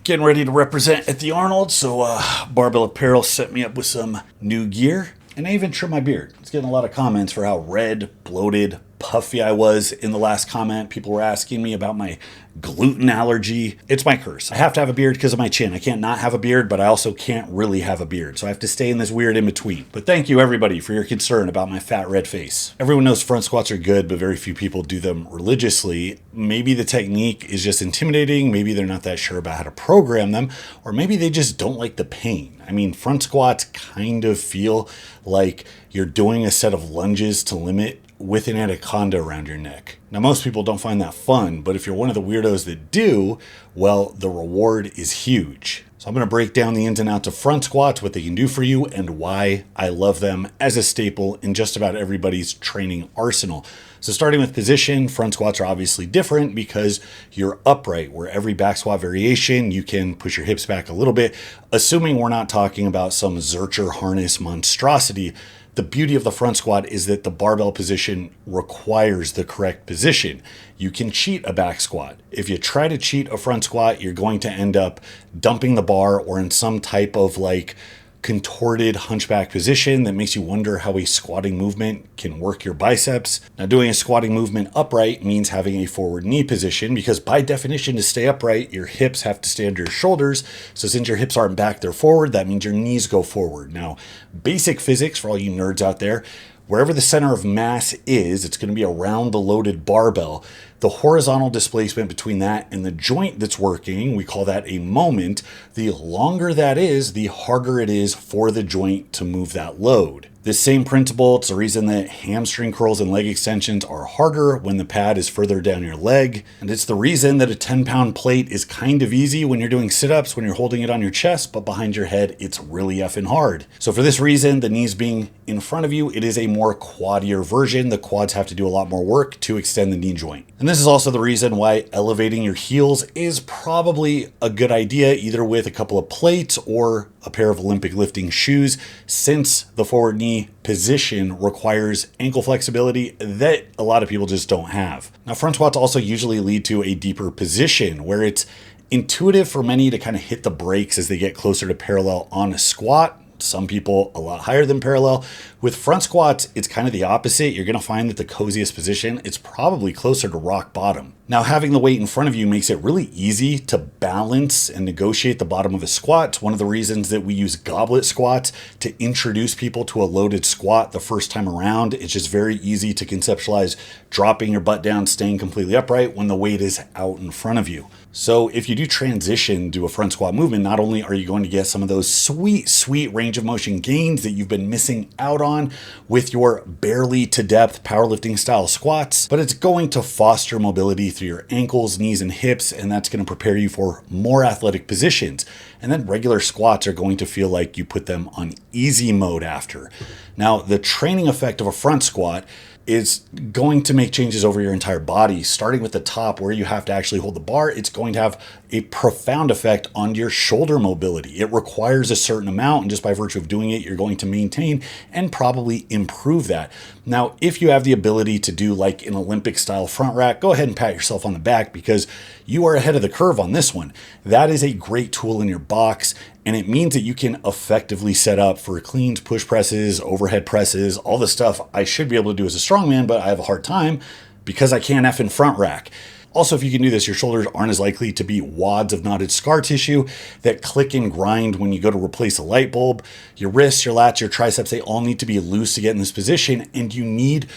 Getting ready to represent at the Arnold, so Barbell Apparel set me up with some new gear, and I even trimmed my beard. It's getting a lot of comments for how red, bloated, puffy I was in the last comment. People were asking me about my gluten allergy. It's my curse. I have to have a beard because of my chin. I can't not have a beard, but I also can't really have a beard. So I have to stay in this weird in between. But thank you everybody for your concern about my fat red face. Everyone knows front squats are good, but very few people do them religiously. Maybe the technique is just intimidating. Maybe they're not that sure about how to program them, or maybe they just don't like the pain. I mean, front squats kind of feel like you're doing a set of lunges to limit with an anaconda around your neck. Now, most people don't find that fun, but if you're one of the weirdos that do, well, the reward is huge. So I'm going to break down the ins and outs of front squats, what they can do for you, and why I love them as a staple in just about everybody's training arsenal. So starting with position, front squats are obviously different because you're upright, where every back squat variation, you can push your hips back a little bit, assuming we're not talking about some Zercher harness monstrosity. The beauty of the front squat is that the barbell position requires the correct position. You can cheat a back squat. If you try to cheat a front squat, you're going to end up dumping the bar or in some type of like contorted hunchback position that makes you wonder how a squatting movement can work your biceps. Now, doing a squatting movement upright means having a forward knee position because by definition, to stay upright, your hips have to stay under your shoulders. So since your hips aren't back, they're forward. That means your knees go forward. Now, basic physics for all you nerds out there, wherever the center of mass is, it's going to be around the loaded barbell. The horizontal displacement between that and the joint that's working, we call that a moment. The longer that is, the harder it is for the joint to move that load. This same principle, it's the reason that hamstring curls and leg extensions are harder when the pad is further down your leg. And it's the reason that a 10-pound plate is kind of easy when you're doing sit-ups, when you're holding it on your chest, but behind your head, it's really effing hard. So for this reason, the knees being in front of you, it is a more quadier version. The quads have to do a lot more work to extend the knee joint. And this is also the reason why elevating your heels is probably a good idea, either with a couple of plates or a pair of Olympic lifting shoes, since the forward knee position requires ankle flexibility that a lot of people just don't have. Now, front squats also usually lead to a deeper position where it's intuitive for many to kind of hit the brakes as they get closer to parallel on a squat. Some people a lot higher than parallel. With front squats, it's kind of the opposite. You're going to find that the coziest position, it's probably closer to rock bottom. Now, having the weight in front of you makes it really easy to balance and negotiate the bottom of a squat. It's one of the reasons that we use goblet squats to introduce people to a loaded squat the first time around. It's just very easy to conceptualize dropping your butt down, staying completely upright when the weight is out in front of you. So if you do transition to a front squat movement, not only are you going to get some of those sweet range of motion gains that you've been missing out on with your barely to depth powerlifting style squats, but it's going to foster mobility through your ankles, knees, and hips, and that's going to prepare you for more athletic positions. And then regular squats are going to feel like you put them on easy mode after. Now, the training effect of a front squat is going to make changes over your entire body, starting with the top where you have to actually hold the bar. It's going to have a profound effect on your shoulder mobility. It requires a certain amount, and just by virtue of doing it, you're going to maintain and probably improve that. Now, if you have the ability to do like an Olympic style front rack, go ahead and pat yourself on the back because you are ahead of the curve on this one. That is a great tool in your box, and it means that you can effectively set up for cleans, push presses, overhead presses, all the stuff I should be able to do as a strongman, but I have a hard time because I can't effing front rack. Also, if you can do this, your shoulders aren't as likely to be wads of knotted scar tissue that click and grind when you go to replace a light bulb. Your wrists, your lats, your triceps, they all need to be loose to get in this position, and you need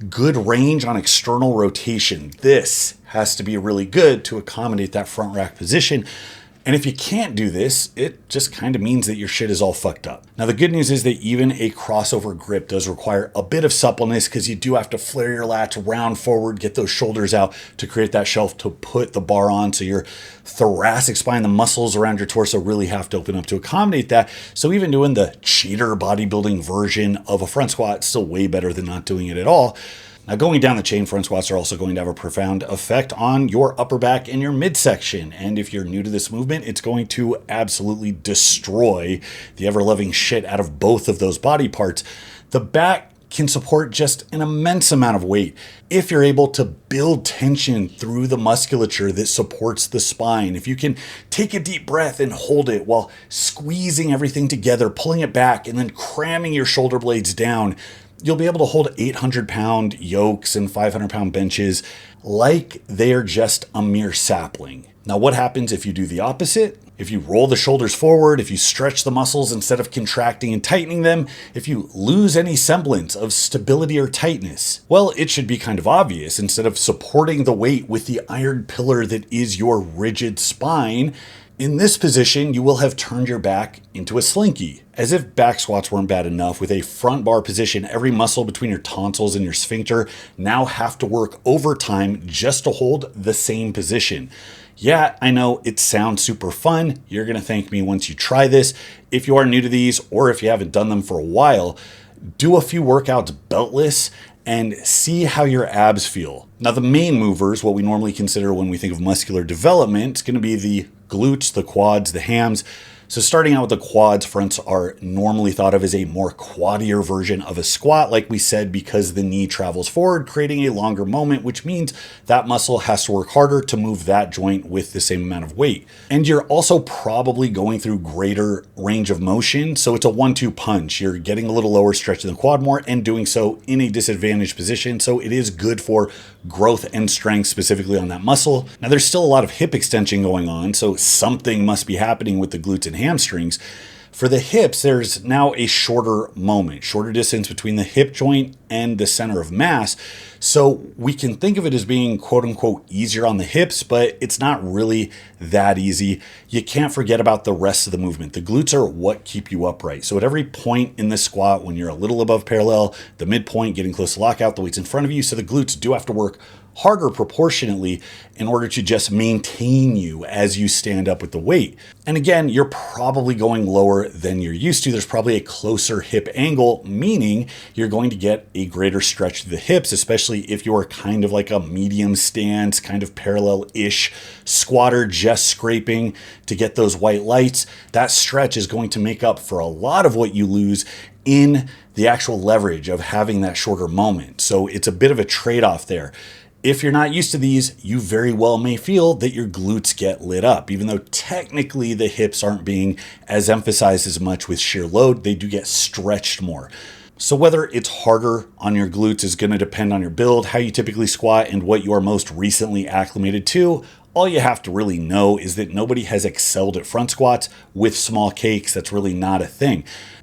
good range on external rotation. This has to be really good to accommodate that front rack position. And if you can't do this, it just kind of means that your shit is all fucked up. Now, the good news is that even a crossover grip does require a bit of suppleness because you do have to flare your lats, round forward, get those shoulders out to create that shelf to put the bar on. So your thoracic spine, the muscles around your torso really have to open up to accommodate that. So even doing the cheater bodybuilding version of a front squat is still way better than not doing it at all. Now, going down the chain, front squats are also going to have a profound effect on your upper back and your midsection. And if you're new to this movement, it's going to absolutely destroy the ever-loving shit out of both of those body parts. The back can support just an immense amount of weight if you're able to build tension through the musculature that supports the spine. If you can take a deep breath and hold it while squeezing everything together, pulling it back, and then cramming your shoulder blades down, you'll be able to hold 800-pound yokes and 500-pound benches like they are just a mere sapling. Now, what happens if you do the opposite? If you roll the shoulders forward, if you stretch the muscles instead of contracting and tightening them, if you lose any semblance of stability or tightness, well, it should be kind of obvious. Instead of supporting the weight with the iron pillar that is your rigid spine, in this position, you will have turned your back into a slinky. As if back squats weren't bad enough, with a front bar position, every muscle between your tonsils and your sphincter now have to work overtime just to hold the same position. Yeah, I know it sounds super fun. You're gonna thank me once you try this. If you are new to these, or if you haven't done them for a while, do a few workouts beltless and see how your abs feel. Now, the main movers, what we normally consider when we think of muscular development, is gonna be the glutes, the quads, the hams. So starting out with the quads, fronts are normally thought of as a more quadier version of a squat, like we said, because the knee travels forward, creating a longer moment, which means that muscle has to work harder to move that joint with the same amount of weight. And you're also probably going through greater range of motion. So it's a 1-2 punch. You're getting a little lower, stretching the quad more, and doing so in a disadvantaged position. So it is good for growth and strength specifically on that muscle. Now, there's still a lot of hip extension going on, so something must be happening with the glutes and hamstrings. For the hips, there's now a shorter moment, shorter distance between the hip joint and the center of mass. So we can think of it as being quote unquote easier on the hips, but it's not really that easy. You can't forget about the rest of the movement. The glutes are what keep you upright. So at every point in the squat, when you're a little above parallel, the midpoint, getting close to lockout, the weight's in front of you. So the glutes do have to work harder proportionately in order to just maintain you as you stand up with the weight. And again, you're probably going lower than you're used to. There's probably a closer hip angle, meaning you're going to get a greater stretch to the hips, especially if you're kind of like a medium stance, kind of parallel-ish squatter, just scraping to get those white lights. That stretch is going to make up for a lot of what you lose in the actual leverage of having that shorter moment. So it's a bit of a trade-off there. If you're not used to these, you very well may feel that your glutes get lit up. Even though technically the hips aren't being as emphasized as much with sheer load, they do get stretched more. So whether it's harder on your glutes is going to depend on your build, how you typically squat, and what you are most recently acclimated to. All you have to really know is that nobody has excelled at front squats with small cakes. That's really not a thing.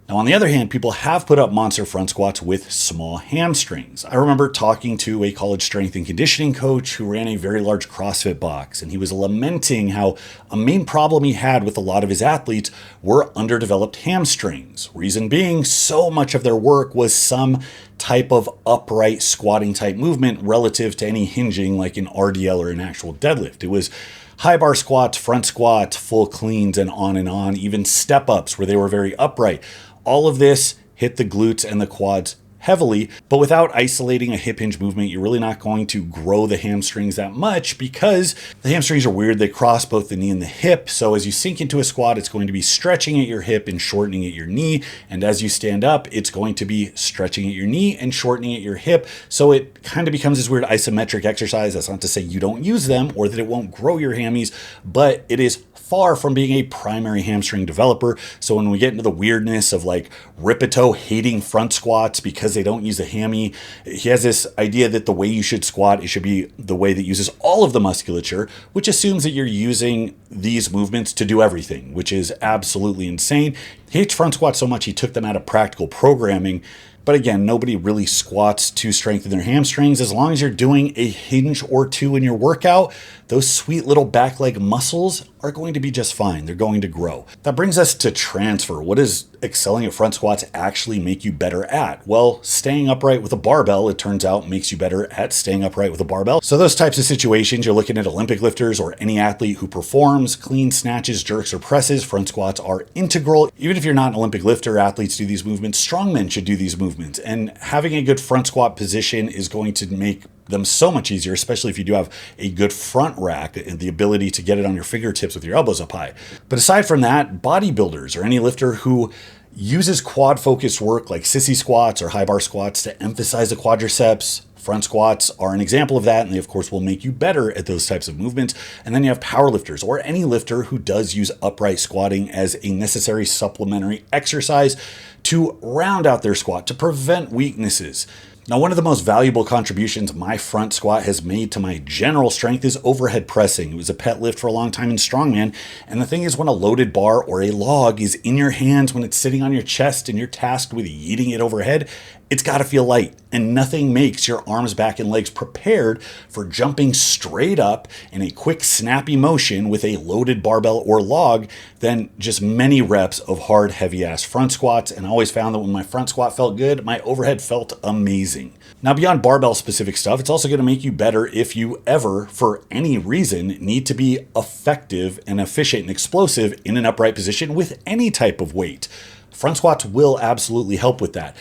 Now, on the other hand, people have put up monster front squats with small hamstrings. I remember talking to a college strength and conditioning coach who ran a very large CrossFit box, and he was lamenting how a main problem he had with a lot of his athletes were underdeveloped hamstrings. Reason being, so much of their work was some type of upright squatting type movement relative to any hinging like an RDL or an actual deadlift. It was high bar squats, front squats, full cleans, and on, even step ups where they were very upright. All of this hit the glutes and the quads heavily, but without isolating a hip hinge movement, you're really not going to grow the hamstrings that much because the hamstrings are weird. They cross both the knee and the hip. So as you sink into a squat, it's going to be stretching at your hip and shortening at your knee. And as you stand up, it's going to be stretching at your knee and shortening at your hip. So it kind of becomes this weird isometric exercise. That's not to say you don't use them or that it won't grow your hammies, but it is far from being a primary hamstring developer. So when we get into the weirdness of like Ripito hating front squats because they don't use a hammy, he has this idea that the way you should squat, it should be the way that uses all of the musculature, which assumes that you're using these movements to do everything, which is absolutely insane. He hates front squats so much he took them out of practical programming. But again, nobody really squats to strengthen their hamstrings. As long as you're doing a hinge or two in your workout, those sweet little back leg muscles are going to be just fine. They're going to grow. That brings us to transfer. What does excelling at front squats actually make you better at? Well, staying upright with a barbell, it turns out, makes you better at staying upright with a barbell. So those types of situations, you're looking at Olympic lifters or any athlete who performs clean snatches, jerks, or presses, front squats are integral. Even if you're not an Olympic lifter, athletes do these movements. Strongmen should do these movements. And having a good front squat position is going to make them so much easier, especially if you do have a good front rack and the ability to get it on your fingertips with your elbows up high. But aside from that, bodybuilders or any lifter who Uses quad focused work like sissy squats or high bar squats to emphasize the quadriceps. Front squats are an example of that, and they of course will make you better at those types of movements. And then you have power lifters, or any lifter who does use upright squatting as a necessary supplementary exercise to round out their squat to prevent weaknesses. Now, one of the most valuable contributions my front squat has made to my general strength is overhead pressing. It was a pet lift for a long time in strongman. And the thing is, when a loaded bar or a log is in your hands, when it's sitting on your chest and you're tasked with yeeting it overhead, it's got to feel light, and nothing makes your arms, back, and legs prepared for jumping straight up in a quick, snappy motion with a loaded barbell or log than just many reps of hard, heavy-ass front squats. And I always found that when my front squat felt good, my overhead felt amazing. Now, beyond barbell-specific stuff, it's also going to make you better if you ever, for any reason, need to be effective and efficient and explosive in an upright position with any type of weight. Front squats will absolutely help with that.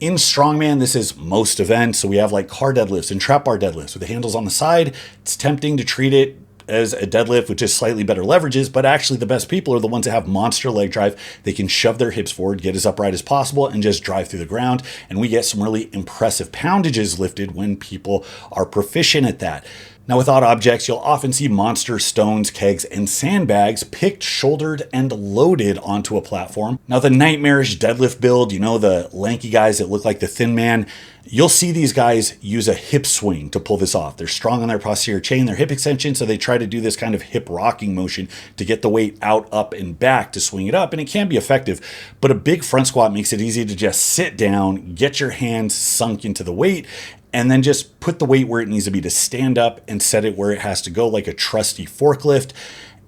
In strongman, this is most events. So we have like car deadlifts and trap bar deadlifts with the handles on the side. It's tempting to treat it as a deadlift with just slightly better leverages, but actually the best people are the ones that have monster leg drive. They can shove their hips forward, get as upright as possible, and just drive through the ground. And we get some really impressive poundages lifted when people are proficient at that. Now, with odd objects, you'll often see monster stones, kegs, and sandbags picked, shouldered, and loaded onto a platform. Now, the nightmarish deadlift build, you know, the lanky guys that look like the Thin Man, you'll see these guys use a hip swing to pull this off. They're strong on their posterior chain, their hip extension, so they try to do this kind of hip rocking motion to get the weight out, up, and back to swing it up, and it can be effective. But a big front squat makes it easy to just sit down, get your hands sunk into the weight, and then just put the weight where it needs to be to stand up and set it where it has to go, like a trusty forklift.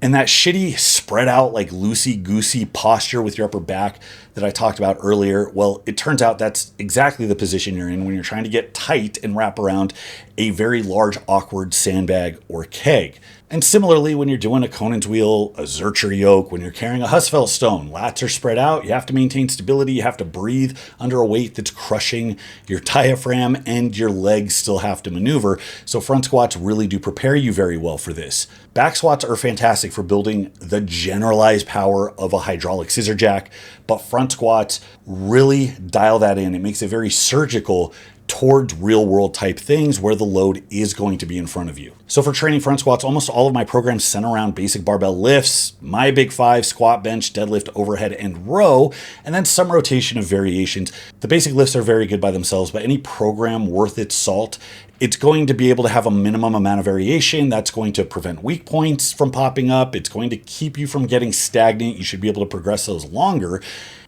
And that shitty spread out, like loosey-goosey posture with your upper back that I talked about earlier, well, it turns out that's exactly the position you're in when you're trying to get tight and wrap around a very large, awkward sandbag or keg. And similarly, when you're doing a Conan's wheel, a Zercher yoke, when you're carrying a Husfeld stone, lats are spread out, you have to maintain stability, you have to breathe under a weight that's crushing your diaphragm, and your legs still have to maneuver. So front squats really do prepare you very well for this. Back squats are fantastic for building the generalized power of a hydraulic scissor jack, but front squats really dial that in. It makes it very surgical towards real world type things where the load is going to be in front of you. So for training front squats, almost all of my programs center around basic barbell lifts, my big five: squat, bench, deadlift, overhead, and row, and then some rotation of variations. The basic lifts are very good by themselves, but any program worth its salt, it's going to be able to have a minimum amount of variation. That's going to prevent weak points from popping up. It's going to keep you from getting stagnant. You should be able to progress those longer.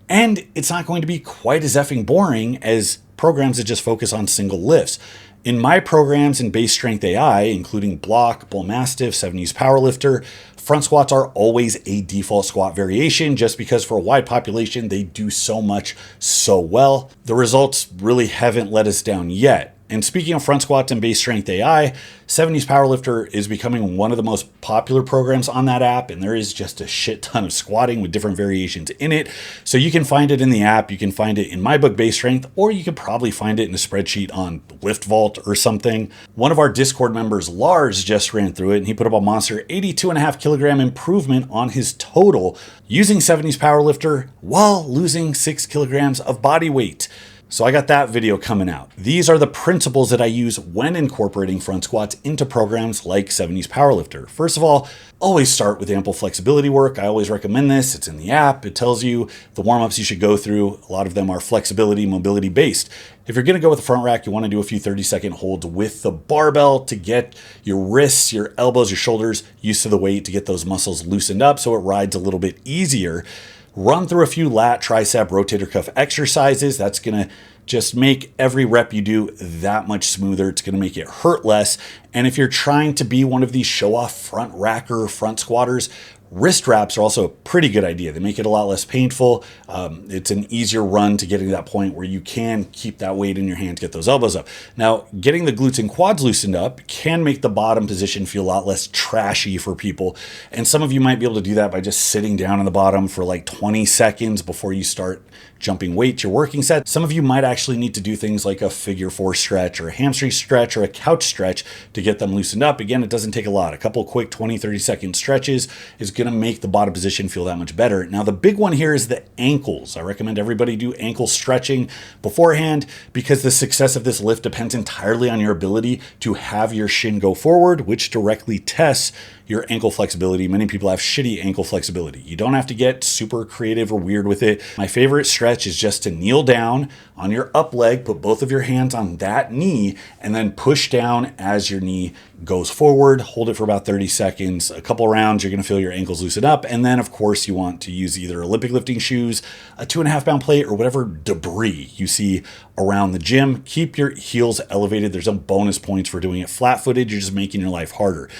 And it's not going to be quite as effing boring as programs that just focus on single lifts. In my programs in BaseStrengthLP, including block, Bullmastiff, 70s powerlifter, front squats are always a default squat variation just because for a wide population, they do so much so well. The results really haven't let us down yet. And speaking of front squats and BaseStrengthLP, 70s Powerlifter is becoming one of the most popular programs on that app, and there is just a shit ton of squatting with different variations in it. So you can find it in the app, you can find it in my book Base Strength, or you could probably find it in a spreadsheet on Lift Vault or something. One of our Discord members, Lars, just ran through it, and he put up a monster 82.5 kilogram improvement on his total using 70s Powerlifter while losing 6 kilograms of body weight. So I got that video coming out. These are the principles that I use when incorporating front squats into programs like 70s Powerlifter. First of all, always start with ample flexibility work. I always recommend this. It's in the app. It tells you the warm-ups you should go through. A lot of them are flexibility, mobility based. If you're gonna go with the front rack, you wanna do a few 30-second holds with the barbell to get your wrists, your elbows, your shoulders used to the weight, to get those muscles loosened up so it rides a little bit easier. Run through a few lat, tricep, rotator cuff exercises. That's going to just make every rep you do that much smoother. It's going to make it hurt less. And if you're trying to be one of these show-off front racker, front squatters, wrist wraps are also a pretty good idea. They make it a lot less painful. It's an easier run to getting to that point where you can keep that weight in your hand to get those elbows up. Now, getting the glutes and quads loosened up can make the bottom position feel a lot less trashy for people. And some of you might be able to do that by just sitting down on the bottom for like 20 seconds before you start jumping weight, your working set. Some of you might actually need to do things like a figure 4 stretch or a hamstring stretch or a couch stretch to get them loosened up. Again, it doesn't take a lot. A couple quick 20, 30 second stretches is going going to make the bottom position feel that much better. Now, the big one here is the ankles. I recommend everybody do ankle stretching beforehand because the success of this lift depends entirely on your ability to have your shin go forward, which directly tests your ankle flexibility. Many people have shitty ankle flexibility. You don't have to get super creative or weird with it. My favorite stretch is just to kneel down on your up leg, put both of your hands on that knee, and then push down as your knee goes forward. Hold it for about 30 seconds. A couple rounds, you're going to feel your ankles loosen up. And then, of course, you want to use either Olympic lifting shoes, a 2.5 pound plate, or whatever debris you see around the gym. Keep your heels elevated. There's some bonus points for doing it flat footed. You're just making your life harder.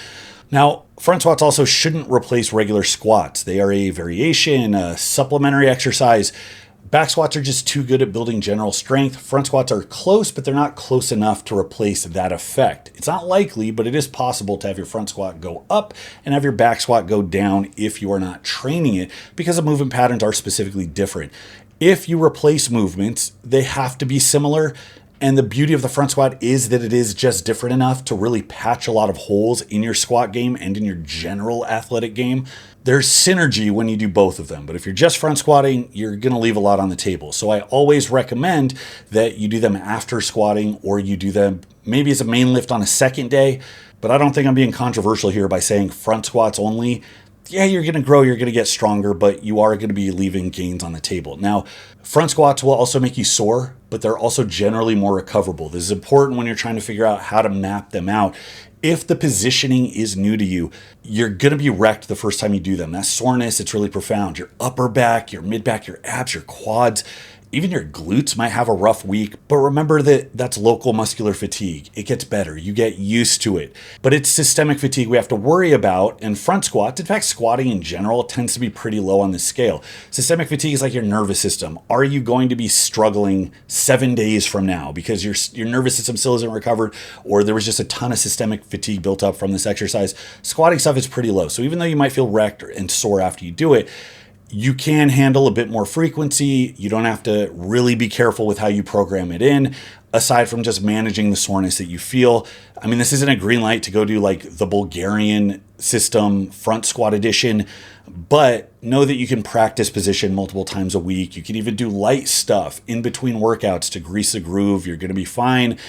Now, front squats also shouldn't replace regular squats. They are a variation, a supplementary exercise. Back squats are just too good at building general strength. Front squats are close, but they're not close enough to replace that effect. It's not likely, but it is possible to have your front squat go up and have your back squat go down if you are not training it, because the movement patterns are specifically different. If you replace movements, they have to be similar. And the beauty of the front squat is that it is just different enough to really patch a lot of holes in your squat game and in your general athletic game. There's synergy when you do both of them, but if you're just front squatting, you're going to leave a lot on the table. So I always recommend that you do them after squatting, or you do them maybe as a main lift on a second day. But I don't think I'm being controversial here by saying front squats only. Yeah, you're going to grow, you're going to get stronger, but you are going to be leaving gains on the table. Now, front squats will also make you sore, but they're also generally more recoverable. This is important when you're trying to figure out how to map them out. If the positioning is new to you, you're going to be wrecked the first time you do them. That soreness, it's really profound. Your upper back, your mid back, your abs, your quads, even your glutes might have a rough week, but remember that that's local muscular fatigue. It gets better. You get used to it. But it's systemic fatigue we have to worry about. And front squats, in fact, squatting in general tends to be pretty low on the scale. Systemic fatigue is like your nervous system. Are you going to be struggling 7 days from now because your nervous system still isn't recovered, or there was just a ton of systemic fatigue built up from this exercise? Squatting stuff is pretty low. So even though you might feel wrecked and sore after you do it, you can handle a bit more frequency. You don't have to really be careful with how you program it in, aside from just managing the soreness that you feel. I mean, this isn't a green light to go do like the Bulgarian system front squat edition, but know that you can practice position multiple times a week. You can even do light stuff in between workouts to grease the groove. You're going to be fine.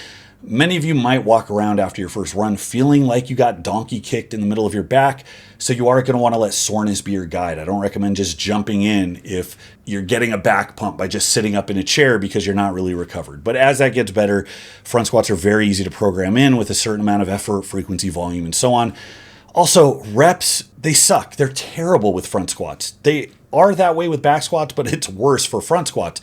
Many of you might walk around after your first run feeling like you got donkey kicked in the middle of your back, so you are going to want to let soreness be your guide. I don't recommend just jumping in if you're getting a back pump by just sitting up in a chair because you're not really recovered. But as that gets better, front squats are very easy to program in with a certain amount of effort, frequency, volume, and so on. Also, reps, they suck. They're terrible with front squats. They are that way with back squats, but it's worse for front squats.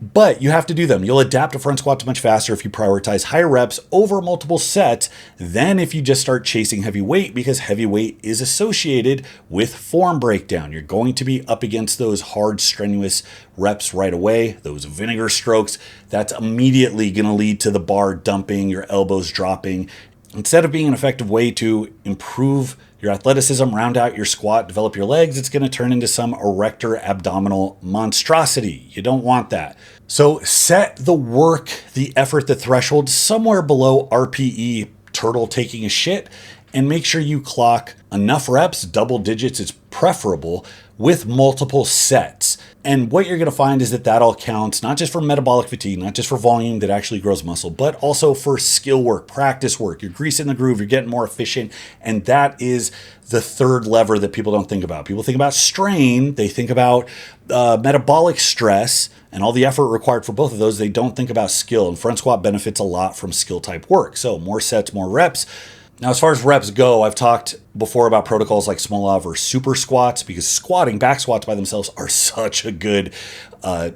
But you have to do them. You'll adapt to front squats much faster if you prioritize higher reps over multiple sets than if you just start chasing heavy weight, because heavy weight is associated with form breakdown. You're going to be up against those hard, strenuous reps right away, those vinegar strokes. That's immediately going to lead to the bar dumping, your elbows dropping. Instead of being an effective way to improve your athleticism, round out your squat, develop your legs, it's going to turn into some erector abdominal monstrosity. You don't want that. So set the work, the effort, the threshold somewhere below RPE, turtle taking a shit, and make sure you clock enough reps, double digits is preferable, with multiple sets. And what you're going to find is that that all counts, not just for metabolic fatigue, not just for volume that actually grows muscle, but also for skill work, practice work. You're greasing the groove, you're getting more efficient. And that is the third lever that people don't think about. People think about strain, they think about metabolic stress, and all the effort required for both of those. They don't think about skill. And front squat benefits a lot from skill type work. So more sets, more reps. Now, as far as reps go, I've talked before about protocols like Smolov or super squats, because squatting, back squats by themselves are such a good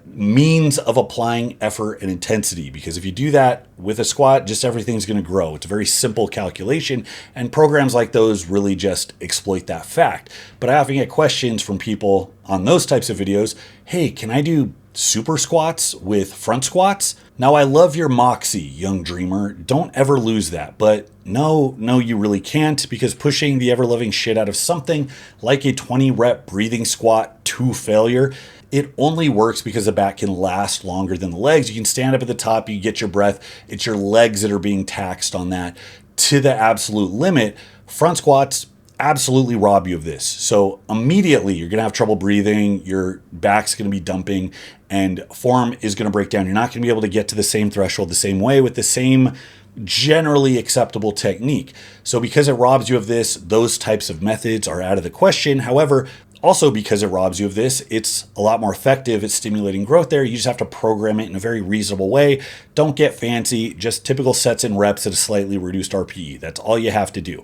means of applying effort and intensity. Because if you do that with a squat, just everything's going to grow. It's a very simple calculation, and programs like those really just exploit that fact. But I often get questions from people on those types of videos. Hey, can I do super squats with front squats? Now, I love your moxie, young dreamer. Don't ever lose that. But no, you really can't, because pushing the ever-loving shit out of something like a 20 rep breathing squat to failure, it only works because the back can last longer than the legs. You can stand up at the top, you get your breath. It's your legs that are being taxed on that to the absolute limit. Front squats, absolutely rob you of this. So immediately you're going to have trouble breathing, your back's going to be dumping, and form is going to break down. You're not going to be able to get to the same threshold the same way with the same generally acceptable technique. So because it robs you of this, those types of methods are out of the question. However, also because it robs you of this, it's a lot more effective at stimulating growth there. You just have to program it in a very reasonable way. Don't get fancy, just typical sets and reps at a slightly reduced RPE. That's all you have to do.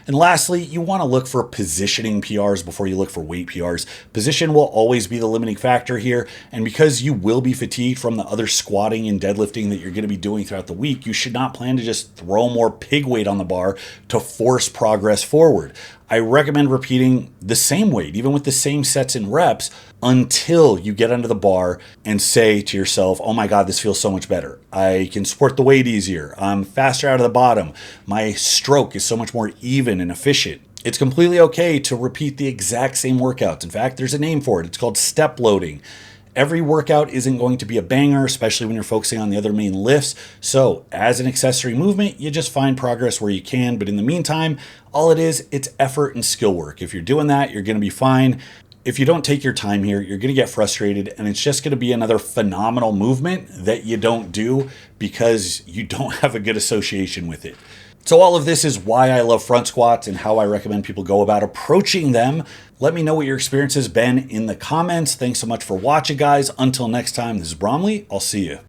And lastly, you want to look for positioning PRs before you look for weight PRs. Position will always be the limiting factor here. And because you will be fatigued from the other squatting and deadlifting that you're going to be doing throughout the week, you should not plan to just throw more pig weight on the bar to force progress forward. I recommend repeating the same weight, even with the same sets and reps, until you get under the bar and say to yourself, oh my God, this feels so much better. I can support the weight easier. I'm faster out of the bottom. My stroke is so much more even and efficient. It's completely okay to repeat the exact same workouts. In fact, there's a name for it. It's called step loading. Every workout isn't going to be a banger, especially when you're focusing on the other main lifts. So as an accessory movement, you just find progress where you can. But in the meantime, all it is, it's effort and skill work. If you're doing that, you're going to be fine. If you don't take your time here, you're going to get frustrated, and it's just going to be another phenomenal movement that you don't do because you don't have a good association with it. So all of this is why I love front squats and how I recommend people go about approaching them. Let me know what your experience has been in the comments. Thanks so much for watching, guys. Until next time, this is Bromley. I'll see you.